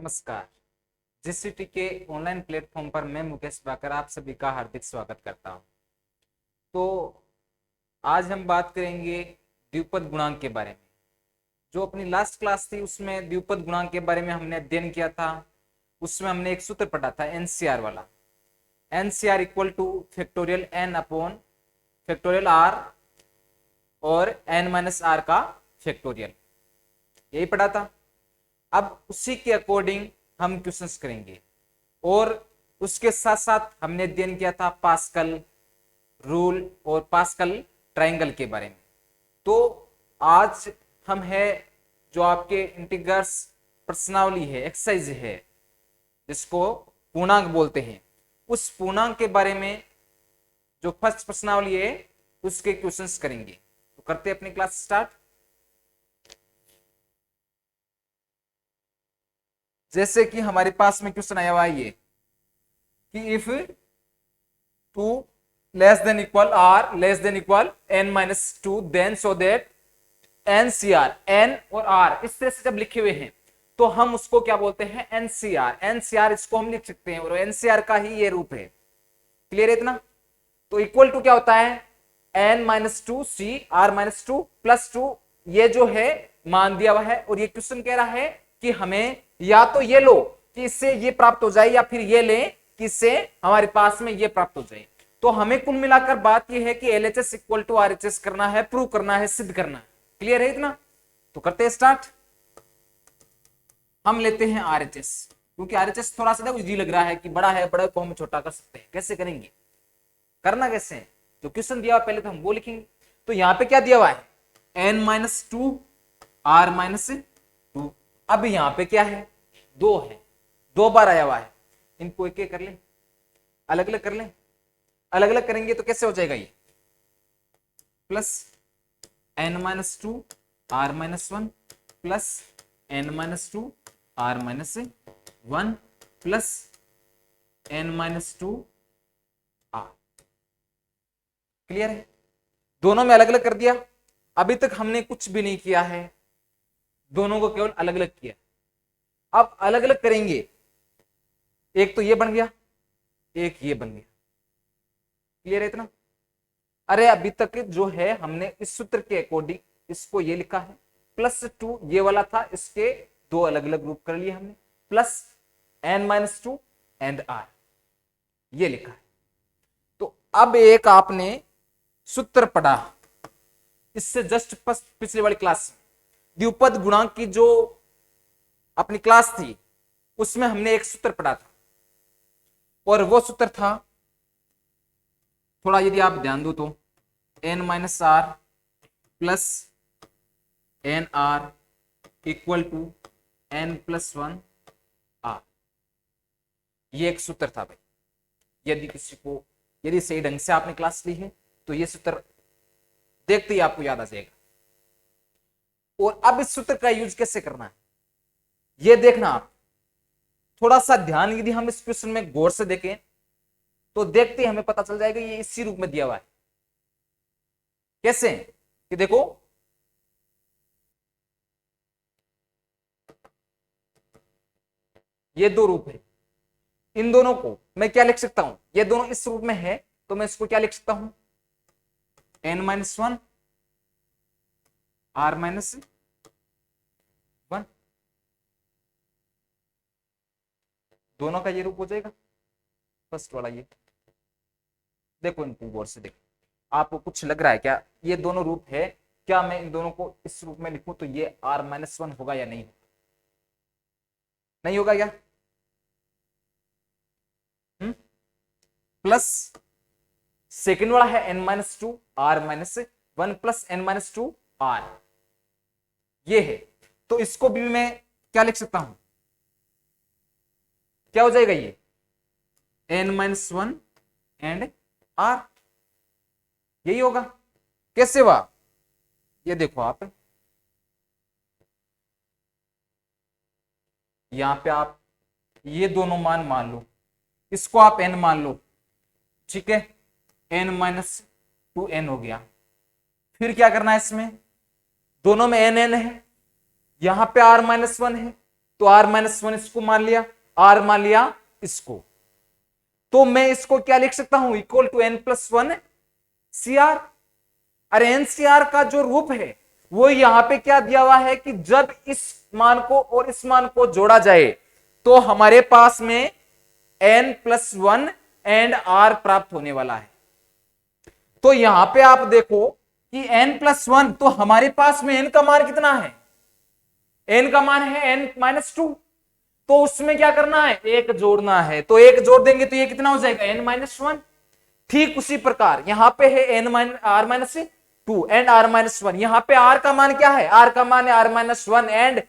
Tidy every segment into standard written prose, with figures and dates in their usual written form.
नमस्कार। जीसीटी के online platform पर मैं मुकेश बाकर आप सभी का हार्दिक स्वागत करता हूं। तो आज हम बात करेंगे द्विपद गुणांक के बारे में। जो अपनी लास्ट क्लास थी उसमें द्विपद गुणांक के बारे में हमने अध्ययन किया था। उसमें हमने एक सूत्र पढ़ा था एनसीआर वाला, NCR equal to factorial N upon factorial R और एन माइनस आर का फैक्टोरियल, यही पढ़ा था। अब उसी के अकॉर्डिंग हम क्वेश्चंस करेंगे और उसके साथ साथ हमने अध्ययन किया था पास्कल रूल और पास्कल ट्रायंगल के बारे में। तो आज हम है जो आपके इंटीग्रल्स प्रश्नावली है, एक्सरसाइज है, जिसको पूर्णांक बोलते हैं, उस पूर्णांक के बारे में जो फर्स्ट प्रश्नावली है उसके क्वेश्चंस करेंगे। तो करते हैं अपनी क्लास स्टार्ट। जैसे कि हमारे पास में क्वेश्चन आया हुआ है ये कि if 2 less than equal R less than equal n minus 2 then so that NCR, N और आर इस तरह से जब लिखे हुए हैं तो हम उसको क्या बोलते हैं, एनसीआर। एनसीआर इसको हम लिख सकते हैं और एनसीआर का ही ये रूप है। क्लियर है इतना? तो इक्वल टू क्या होता है, n minus 2 C R minus 2 plus 2, ये जो है मान दिया हुआ है। और ये क्वेश्चन कह रहा है कि हमें या तो ये लो कि इससे ये प्राप्त हो जाए या फिर ये लें कि इससे हमारे पास में ये प्राप्त हो जाए। तो हमें कुल मिलाकर बात ये है कि एलएचएस इक्वल टू आरएचएस करना है, प्रूव करना है, सिद्ध करना है। क्लियर है इतना? तो करते हैं स्टार्ट। हम लेते हैं आरएचएस, क्योंकि आरएचएस थोड़ा सा इजी लग रहा है कि बड़ा है, बड़ा को हम छोटा कर सकते हैं। कैसे करेंगे, करना कैसे है, जो क्वेश्चन दिया हुआ पहले तो हम वो लिखेंगे। तो यहां पे क्या दिया हुआ है, n माइनस 2 आर माइनस 2। अब यहां पे क्या है, 2 है, 2 बार आया हुआ है। इनको एक एक कर लें, अलग अलग कर लें। अलग अलग करेंगे तो कैसे हो जाएगा, ये plus n minus 2 R minus 1 plus n minus 2 R minus 1 plus n minus 2 R. Clear है? दोनों में अलग अलग कर दिया। अभी तक हमने कुछ भी नहीं किया है, दोनों को केवल अलग अलग किया। अब अलग अलग करेंगे, एक तो ये बन गया, एक ये बन गया। क्लियर है इतना? अरे अभी तक जो है हमने इस सूत्र के अकॉर्डिंग इसको ये लिखा है, प्लस 2 ये वाला था, इसके दो अलग अलग रूप कर लिए हमने, plus n minus 2 and r, ये लिखा है। तो अब एक आपने सूत्र पढ़ा इससे जस्ट पिछली वाली क्लास, द्विपद गुणांक की जो अपनी क्लास थी उसमें हमने एक सूत्र पढ़ा था, और वो सूत्र था, थोड़ा यदि आप ध्यान दो तो, n minus R plus N R equal to n plus 1 R. ये एक सूत्र था भाई। यदि किसी को, यदि सही ढंग से आपने क्लास ली है तो ये सूत्र देखते ही आपको याद आ जाएगा। और अब इस सूत्र का यूज कैसे करना है ये देखना आप। थोड़ा सा ध्यान यदि हम इस क्वेश्चन में गौर से देखें तो देखते ही हमें पता चल जाएगा ये इसी रूप में दिया हुआ है। कैसे कि देखो, ये दो रूप है, इन दोनों को मैं क्या लिख सकता हूं, ये दोनों इस रूप में है तो मैं इसको क्या लिख सकता हूं, n माइनस 1 आर माइनस 1। दोनों का ये रूप हो जाएगा, फर्स्ट वाला ये। देखो इनको गौर से देखो, आपको कुछ लग रहा है क्या, ये दोनों रूप है, क्या मैं इन दोनों को इस रूप में लिखूं तो ये r माइनस 1 होगा या नहीं, नहीं होगा क्या? प्लस सेकेंड वाला है n minus 2 R minus 1 plus n minus 2 R, ये है। तो इसको भी मैं क्या लिख सकता हूं, क्या हो जाएगा ये, n माइनस 1 एंड r, यही होगा। कैसे हुआ ये देखो आप, यहां पे आप ये दोनों मान मान लो, इसको आप n मान लो, ठीक है, n माइनस 2n हो गया। फिर क्या करना है, इसमें दोनों में n n है, यहां पे r माइनस 1 है तो r माइनस वन इसको मान लिया, r मान लिया इसको, तो मैं इसको क्या लिख सकता हूं, equal to n plus one C R. अरे एन सी आर का जो रूप है वो यहां पे क्या दिया हुआ है कि जब इस मान को और इस मान को जोड़ा जाए तो हमारे पास में n plus one and r प्राप्त होने वाला है। तो यहां पे आप देखो कि n प्लस वन, तो हमारे पास में n का मान कितना है, n का मान है n माइनस टू, तो उसमें क्या करना है, एक जोड़ना है, तो एक जोड़ देंगे तो ये कितना हो जाएगा n माइनस वन। ठीक उसी प्रकार यहां पे है r minus two and r minus one, यहां पे r का मान क्या है, r का मान है r minus one and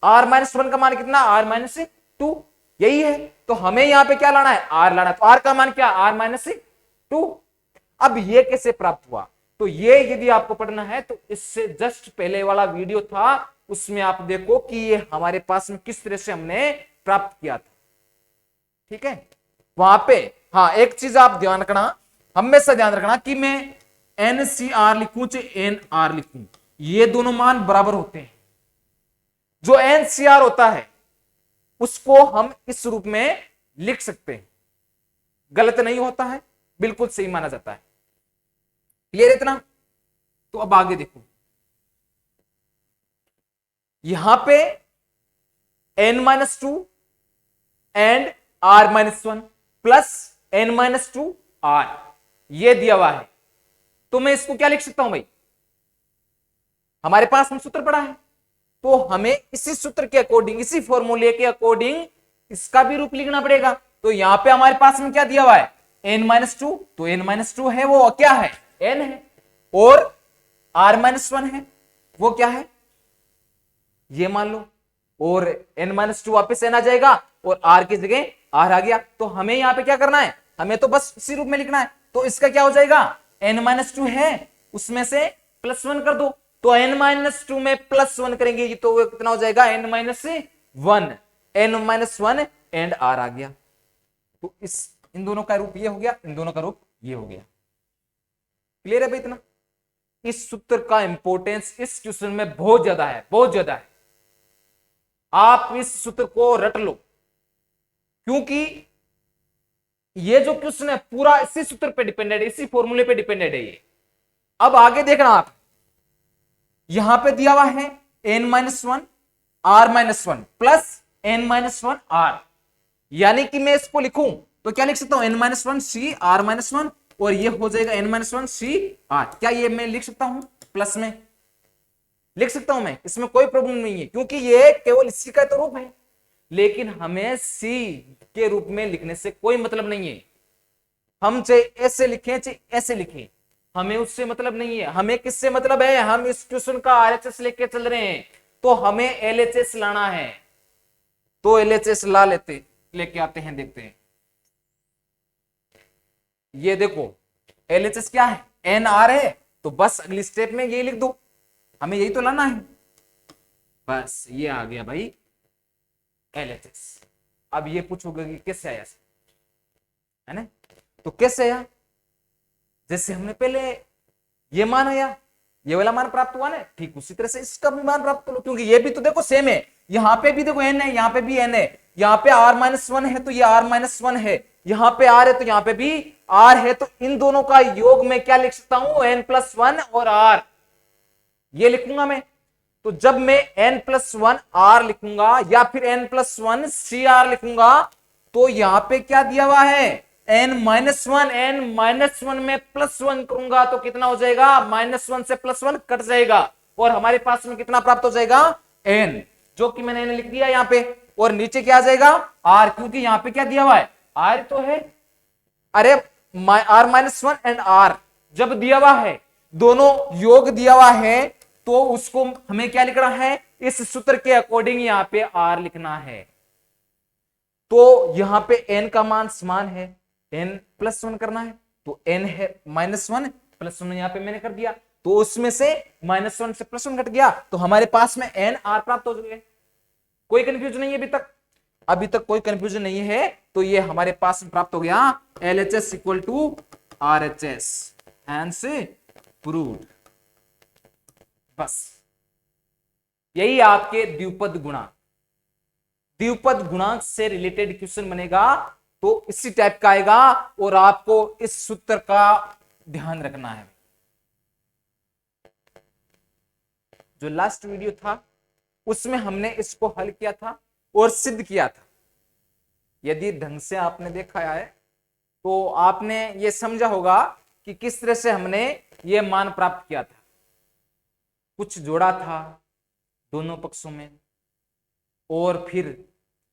r minus one का मान कितना, r माइनस टू, यही है। तो हमें यहां पे क्या लाना है, r लाना है, तो r का मान क्या, r माइनस टू। अब ये कैसे प्राप्त हुआ, तो ये यदि आपको पढ़ना है तो इससे जस्ट पहले वाला वीडियो था, उसमें आप देखो कि ये हमारे पास में किस तरह से हमने प्राप्त किया था, ठीक है। वहां पे हाँ एक चीज आप ध्यान रखना, हमेशा ध्यान रखना कि मैं एन सी आर लिखूं चाहे एन आर लिखूं, ये दोनों मान बराबर होते हैं। जो एन सी आर होता है उसको हम इस रूप में लिख सकते हैं, गलत नहीं होता है, बिल्कुल सही माना जाता है। क्लियर है इतना? तो अब आगे देखो, यहां पे n minus two and r minus one plus n minus two r, ये दिया हुआ है, तो मैं इसको क्या लिख सकता हूं भाई, हमारे पास में सूत्र पड़ा है, तो हमें इसी सूत्र के अकॉर्डिंग, इसी फॉर्मूले के अकॉर्डिंग इसका भी रूप लिखना पड़ेगा। तो यहां पे हमारे पास में क्या दिया हुआ है, n माइनस टू, तो n माइनस टू है वो क्या है, n है, और r माइनस वन है वो क्या है, ये मान लो, और n माइनस टू वापिस n आ जाएगा और r की जगह r आ गया। तो हमें यहां पे क्या करना है, हमें तो बस इसी रूप में लिखना है, तो इसका क्या हो जाएगा, n माइनस टू है उसमें से प्लस वन कर दो, तो n माइनस टू में प्लस वन करेंगे तो वो कितना हो जाएगा, n minus one, n minus one and r आ गया। तो इन दोनों का रूप ये हो गया, इन दोनों का रूप ये हो गया। क्लियर है भाई इतना? इस सूत्र का इंपॉर्टेंस इस क्वेश्चन में बहुत ज्यादा है, बहुत ज्यादा है, आप इस सूत्र को रट लो, क्योंकि ये जो क्वेश्चन है पूरा इसी सूत्र पे डिपेंडेड है, इसी फॉर्मूले पे डिपेंडेड है ये। अब आगे देखना आप, यहां पे दिया हुआ है n minus one R minus one plus n minus one R, यानी कि मैं इसको लिखूं तो क्या लिख सकता हूं, n minus one C R minus one, और ये हो जाएगा n minus one C R. क्या ये मैं लिख सकता हूं, प्लस में लिख सकता हूं मैं, इसमें कोई प्रॉब्लम नहीं है, क्योंकि ये केवल इसी का तो रूप है, लेकिन हमें सी के रूप में लिखने से कोई मतलब नहीं है। हम चाहे ऐसे लिखें चाहे ऐसे लिखें, हमें उससे मतलब नहीं है। हमें किससे मतलब है, हम इस क्वेश्चन का आरएचएस लेके चल रहे हैं, तो हमें एलएचएस लाना है, तो एलएचएस ला लेके आते हैं, देखते हैं। ये देखो एलएचएस क्या है, एन आर है, तो बस अगली स्टेप में यही लिख दो, हमें यही तो लाना है, बस ये आ गया भाई एलएचएस। अब ये पूछोगे कि कैसे आया, है ना, तो कैसे आया, जैसे हमने पहले ये मान आया, ये वाला मान प्राप्त हुआ ना, ठीक उसी तरह से इसका भी मान प्राप्त करो, क्योंकि ये भी तो देखो सेम है, यहां पे भी देखो n है, यहां पे भी n है, यहां पे r माइनस वन है तो ये r माइनस वन है, यहां पे r है तो यहां पे भी r है, तो इन दोनों का योग में क्या लिख सकता हूं, n प्लस वन और r, ये लिखूंगा मैं। तो जब मैं n प्लस वन r लिखूंगा या फिर n plus one C R लिखूंगा, तो यहां पे क्या दिया हुआ है, n minus one, n minus one में प्लस वन करूंगा तो कितना हो जाएगा, माइनस वन से प्लस वन कट जाएगा, और हमारे पास में कितना प्राप्त हो जाएगा, n, जो कि मैंने n लिख दिया यहां पे, और नीचे क्या आ जाएगा r, क्योंकि यहां पे क्या दिया हुआ है, r तो है, अरे r minus one and r जब दिया हुआ है, दोनों योग दिया हुआ है, तो उसको हमें क्या लिखना है, इस सूत्र के अकॉर्डिंग यहां पे r लिखना है। तो यहां पे n का मान समान है, n प्लस वन करना है, तो n है माइनस वन, प्लस वन यहां पे मैंने कर दिया, तो उसमें से माइनस वन से प्लस वन कट गया, तो हमारे पास में n r प्राप्त हो गए। कोई कंफ्यूजन नहीं है अभी तक, अभी तक कोई कंफ्यूजन नहीं है, तो ये हमारे पास में प्राप्त हो गया LHS equal to RHS, hence proved. बस यही आपके द्विपद गुणा, द्विपद गुणांक से रिलेटेड क्वेश्चन बनेगा तो इसी टाइप का आएगा, और आपको इस सूत्र का ध्यान रखना है। जो लास्ट वीडियो था उसमें हमने इसको हल किया था और सिद्ध किया था। यदि ढंग से आपने देखा है तो आपने ये समझा होगा कि किस तरह से हमने ये मान प्राप्त किया था। कुछ जोड़ा था दोनों पक्षों में, और फिर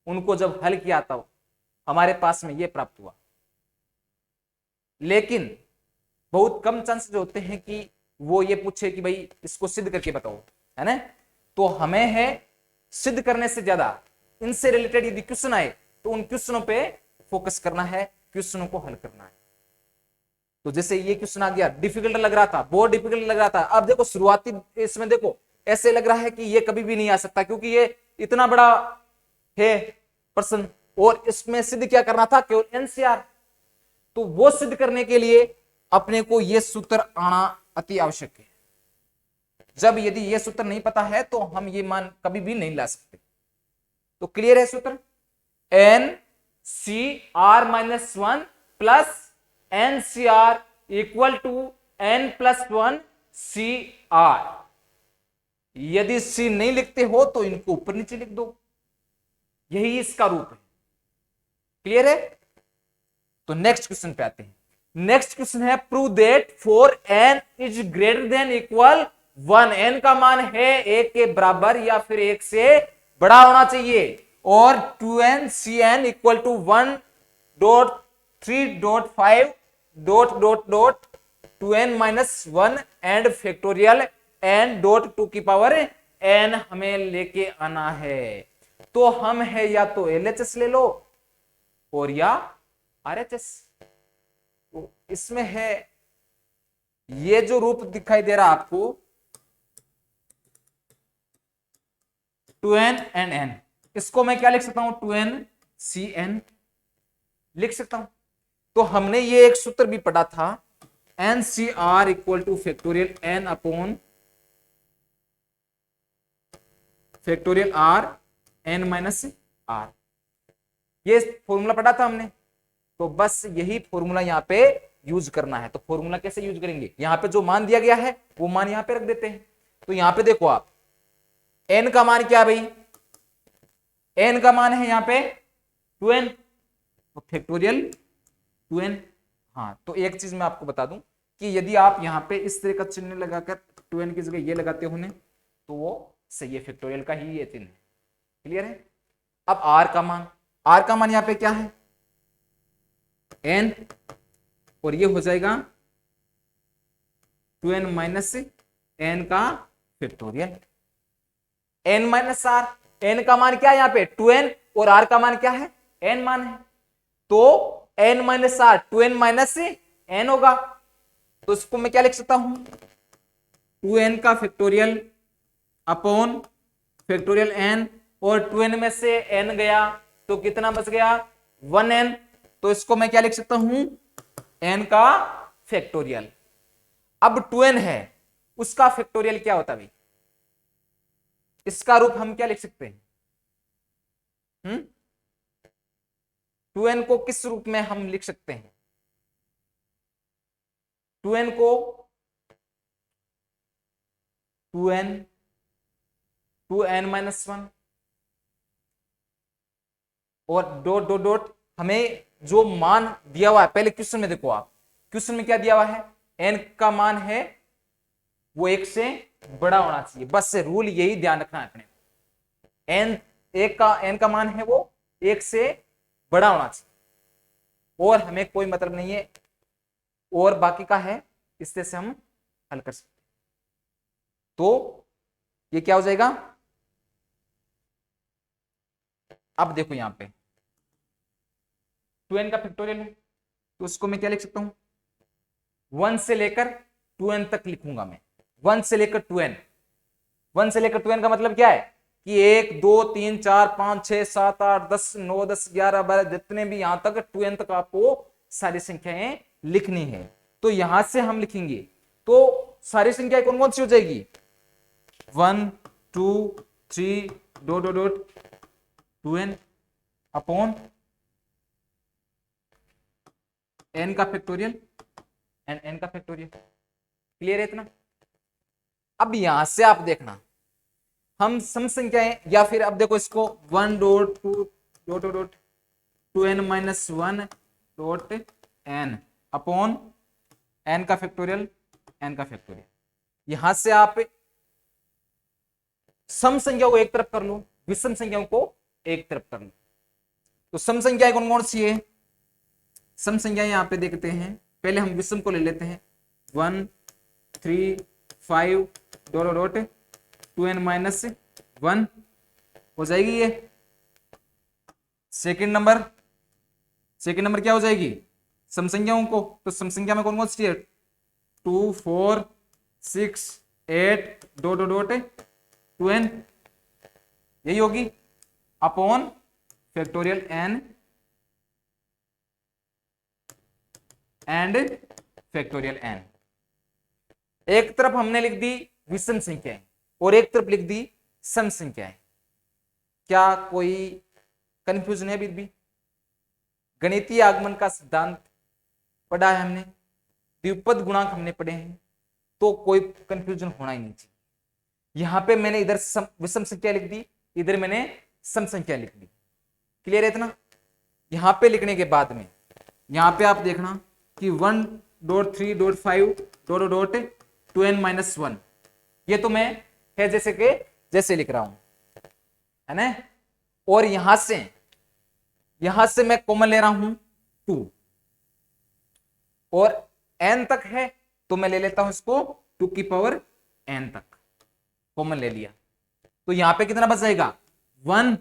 उनको जब हल किया था हमारे पास में ये प्राप्त हुआ। लेकिन बहुत कम चांसेस होते हैं कि वो ये पूछे कि भाई इसको सिद्ध करके बताओ, है ना। तो हमें है सिद्ध करने से ज्यादा इनसे रिलेटेड यदि क्वेश्चन आए तो उन क्वेश्चनों पे फोकस करना है, क्वेश्चनों को हल करना है। तो जैसे ये क्वेश्चन आ गया, डिफिकल्ट लग रहा था, बहुत डिफिकल्ट लग रहा था। अब देखो शुरुआती इसमें देखो ऐसे लग रहा है कि ये कभी भी नहीं आ सकता, क्योंकि ये इतना बड़ा है प्रश्न, और इसमें सिद्ध क्या करना था, केवल एनसीआर। तो वो सिद्ध करने के लिए अपने को ये सूत्र आना अति आवश्यक है। जब यदि ये सूत्र नहीं पता है तो हम ये मान कभी भी नहीं ला सकते। तो क्लियर है सूत्र, N C R minus one plus N C R equal to N plus one C R. यदि सी नहीं लिखते हो तो इनको ऊपर नीचे लिख दो, यही इसका रूप है। क्लियर है। तो नेक्स्ट क्वेश्चन पे आते हैं। नेक्स्ट क्वेश्चन है prove that for N is greater than equal one. N का मान है एक के बराबर या फिर एक से बड़ा होना चाहिए, और 2n cn equal to 1.3.5 dot dot dot 2n minus 1 and factorial n dot 2 की पावर n हमें लेके आना है। तो हम है या तो LHS ले लो और या RHS। तो इसमें है ये जो रूप दिखाई दे रहा आपको 2n and n, इसको मैं क्या लिख सकता हूं, 2n cn लिख सकता हूं। तो हमने ये एक सूत्र भी पढ़ा था, NCR equal to factorial n upon factorial r n minus r। ये फॉर्मूला पढ़ा था हमने, तो बस यही फॉर्मूला यहाँ पे यूज करना है। तो फॉर्मूला कैसे यूज करेंगे, यहाँ पे जो मान दिया गया है वो मान यहाँ पे रख देते हैं। तो यहाँ पे देखो आप n का मान क्या है भाई, n का मान है यहाँ पे 2n, तो फैक्टोरियल 2n। हाँ, तो एक चीज मैं आपको बता दूं कि यदि आप यहाँ पे इस तरह का चिन्ह लगाकर 2n की जगह ये लगाते हो तो वो सही है, फैक्टोरियल का ही ये चिन्ह है। क्लियर है। अब r का मान यहाँ पे क्या है, n, और ये हो जाएगा 2n माइनस n का factorial n minus r। n का मान क्या है यहाँ पे 2n, और r का मान क्या है n मान है, तो n minus r 2n minus n होगा। तो इसको मैं क्या लिख सकता हूं, 2n का फैक्टोरियल अपॉन फैक्टोरियल n, और 2n में से n गया तो कितना बच गया 1n। तो इसको मैं क्या लिख सकता हूं, n का फैक्टोरियल। अब 2n है, उसका फैक्टोरियल क्या होता है भाई, इसका रूप हम क्या लिख सकते हैं, 2n को किस रूप में हम लिख सकते हैं, 2n को 2n माइनस 1 और डॉट डॉट डॉट। हमें जो मान दिया हुआ है, पहले क्वेश्चन में देखो आप, क्वेश्चन में क्या दिया हुआ है, n का मान है वो एक से बड़ा होना चाहिए। बस से रूल यही ध्यान रखना है अपने, n का मान है वो एक से बड़ा होना चाहिए, और हमें कोई मतलब नहीं है और बाकी का है, इस तरह से हम हल कर सकते हैं। तो ये क्या हो जाएगा, अब देखो यहां पे 2n का फैक्टोरियल है, तो उसको मैं क्या लिख सकता हूं, 1 से लेकर 2n तक लिखूंगा मैं, 1 से लेकर 2n। 1 से लेकर 2n का मतलब क्या है कि 1 2 3 4 5 6 7 8 10 9 10 11 12 जितने भी यहां तक 2n तक आपको सारी संख्याएं लिखनी है। तो यहां से हम लिखेंगे तो सारी संख्याएं कौन कौन सी हो जाएगी, 1 2 3 dot dot dot 2n upon n का फैक्टोरियल एंड n का फैक्टोरियल। क्लियर है इतना? अब यहां से आप देखना, हम सम संख्याएं या फिर अब देखो इसको 1 dot 2 dot dot 2n minus 1 dot n upon n का फैक्टोरियल n का फैक्टोरियल। यहां से आप सम संख्या को एक तरफ कर लो, विषम संख्याओं को एक तरफ कर लो। तो सम संख्याएं कौन कौन सी है? सम संख्याएं यहां पे देखते हैं, पहले हम विषम को ले लेते हैं 1 3 5 डॉट डॉट 2n माइनस 1 हो जाएगी ये। सेकंड नंबर क्या हो जाएगी? सम संख्याओं को, तो सम संख्या में कौन कौन सी है? 2 4 6 8 डॉट डॉट 2n यही होगी upon factorial n and factorial n। एक तरफ हमने लिख दी विषम संख्याएं और एक तरफ लिख दी सम संख्याएं। क्या कोई कंफ्यूजन है? अभी भी गणितीय आगमन का सिद्धांत पढ़ा है हमने, द्विपद गुणांक हमने पढ़े हैं, तो कोई कंफ्यूजन होना ही नहीं चाहिए। यहां पे मैंने इधर विषम संख्या लिख दी, इधर मैंने सम संख्या लिख दी। क्लियर है इतना? यहां पे लिखने के बाद में यहां पे आप देखना कि 1 dot 3 dot 5 dot dot 2n minus 1, ये तो मैं है जैसे के जैसे लिख रहा हूं, है ना। और यहां से मैं कॉमन ले रहा हूं 2 और n तक है तो मैं ले लेता हूं इसको 2 की पावर n तक, कॉमन ले लिया। तो यहां पे कितना बच जाएगा? 1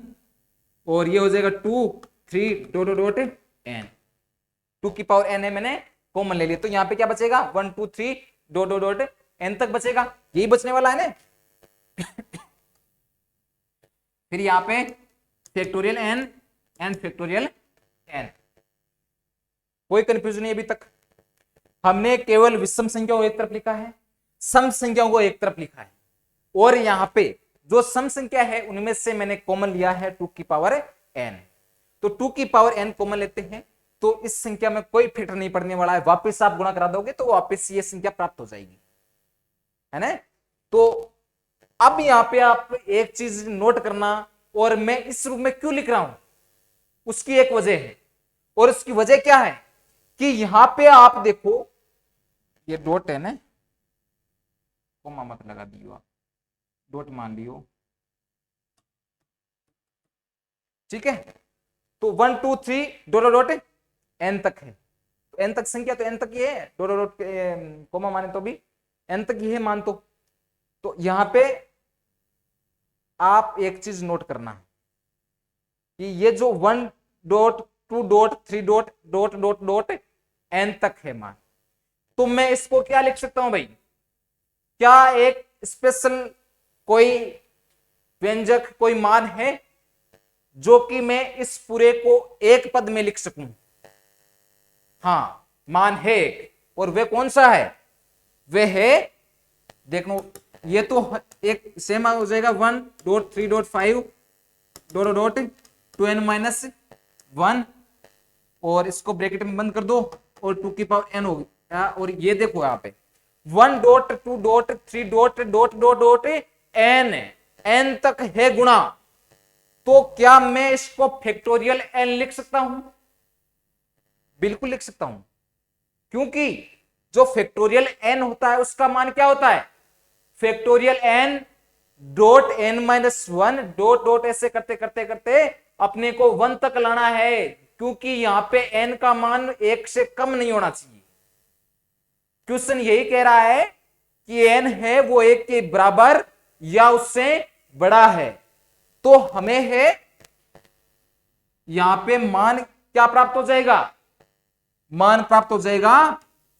और ये हो जाएगा 2 3 डॉट डॉट n, 2 की पावर n है, मैंने कॉमन ले लिया। तो यहां पे क्या बचेगा? 1 2 3 डॉट डॉट डॉट n तक बचेगा, यही बचने वाला है ना। फिर यहां पे factorial n and factorial n। कोई कंफ्यूजन नहीं अभी तक? हमने केवल विषम संख्याओं को एक तरफ लिखा है, सम संख्याओं को एक तरफ लिखा है, और यहां पे जो सम संख्या है उनमें से मैंने कॉमन लिया है 2 की पावर n। तो 2 की पावर n कॉमन लेते हैं तो इस संख्या में कोई फैक्टर नहीं पड़ने वाला है, वापस आप गुणा करा दोगे तो वापस ये संख्या प्राप्त हो जाएगी, है ना। तो अब यहां पे आप एक चीज नोट करना, और मैं इस रूप में क्यों लिख रहा हूं उसकी एक वजह है, और उसकी वजह क्या है कि यहां पे आप देखो ये डॉट है ना, कोमा मत लगा दियो आप, डॉट मान लियो, ठीक है। तो 1 2 3 डॉट डॉट n तक है, n तक संख्या तो n तक ये है, डॉट डॉट कोमा माने तो भी n तक ये है मान। तो यहां पे आप एक चीज नोट करना है कि ये जो 1 dot 2 dot 3 dot dot dot dot n तक है मान, तो मैं इसको क्या लिख सकता हूं भाई? क्या एक स्पेशल कोई व्यंजक कोई मान है जो कि मैं इस पूरे को एक पद में लिख सकूं? हाँ, मान है एक, और वह कौन सा है? वह है, देखो ये तो एक सेम हो जाएगा 1 dot 3 dot 5 dot dot 2n minus 1, और इसको ब्रैकेट में बंद कर दो और 2 की पावर n होगी। और ये देखो यहाँ पे 1 dot 2 dot 3 dot dot dot dot n तक है गुणा, तो क्या मैं इसको फैक्टोरियल n लिख सकता हूं? बिल्कुल लिख सकता हूं, क्योंकि जो फैक्टोरियल n होता है उसका मान क्या होता है? Factorial n dot n minus 1 dot dot ऐसे करते करते करते अपने को 1 तक लाना है, क्योंकि यहां पे n का मान 1 से कम नहीं होना चाहिए। क्वेश्चन यही कह रहा है कि n है वो 1 के बराबर या उससे बड़ा है, तो हमें है यहां पे मान क्या प्राप्त हो जाएगा? मान प्राप्त हो जाएगा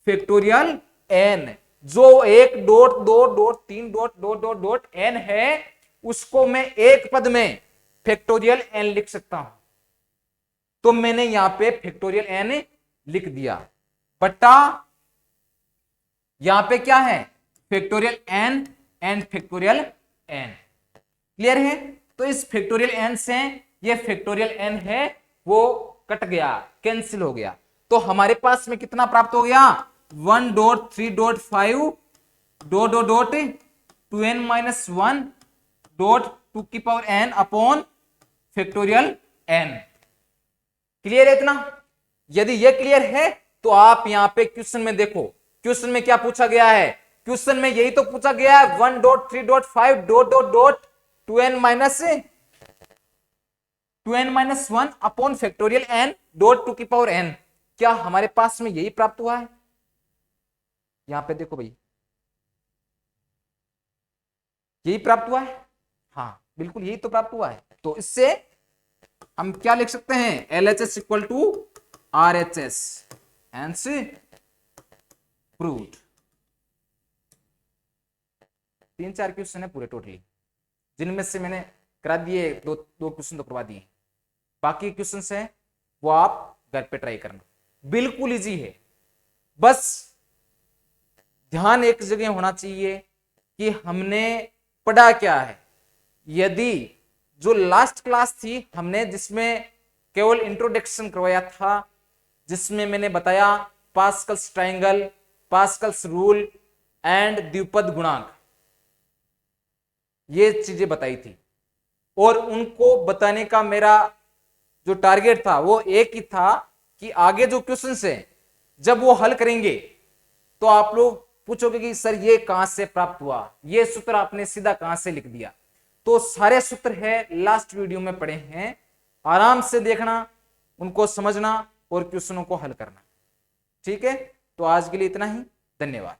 फैक्टोरियल n। जो 1 dot 2 dot 3 dot dot dot dot n है उसको मैं एक पद में फैक्टोरियल n लिख सकता हूं। तो मैंने यहां पे फैक्टोरियल n लिख दिया, बट्टा यहां पे क्या है? Factorial n and factorial n। Clear है? तो इस फैक्टोरियल n से ये फैक्टोरियल n है वो कट गया, कैंसिल हो गया, तो हमारे पास में कितना प्राप्त हो गया 1.3.5 dot dot dot 2n-1 dot 2 की power n upon factorial n। Clear है इतना? यदि ये क्लियर है तो आप यहां पे क्वेश्चन में देखो, क्वेश्चन में क्या पूछा गया है, क्वेश्चन में यही तो पूछा गया है 1.3.5 dot dot dot 2n-1 upon factorial n dot 2 की पावर n। क्या हमारे पास में यही प्राप्त हुआ है? यहां पे देखो भाई, यही प्राप्त हुआ है, हाँ बिल्कुल यही तो प्राप्त हुआ है। तो इससे हम क्या लिख सकते हैं, LHS equal to RHS, hence proved. 3-4 question है पूरे टोटली, जिनमें से मैंने करा दिए दो क्वेश्चन तो करवा दिए, बाकी क्वेश्चन है वो आप घर पे ट्राई करना, बिल्कुल इजी है। बस ध्यान एक जगह होना चाहिए कि हमने पढ़ा क्या है। यदि जो लास्ट क्लास थी हमने जिसमें केवल इंट्रोडक्शन करवाया था, जिसमें मैंने बताया Pascal's triangle, Pascal's rule and द्विपद गुणांक, ये चीजें बताई थी, और उनको बताने का मेरा जो टारगेट था वो एक ही था कि आगे जो क्वेश्चंस हैं जब वो हल करेंगे तो आप लोग पूछोगे कि सर ये कहां से प्राप्त हुआ, ये सूत्र आपने सीधा कहां से लिख दिया। तो सारे सूत्र है लास्ट वीडियो में पढ़े हैं, आराम से देखना, उनको समझना और क्वेश्चनों को हल करना। ठीक है, तो आज के लिए इतना ही, धन्यवाद।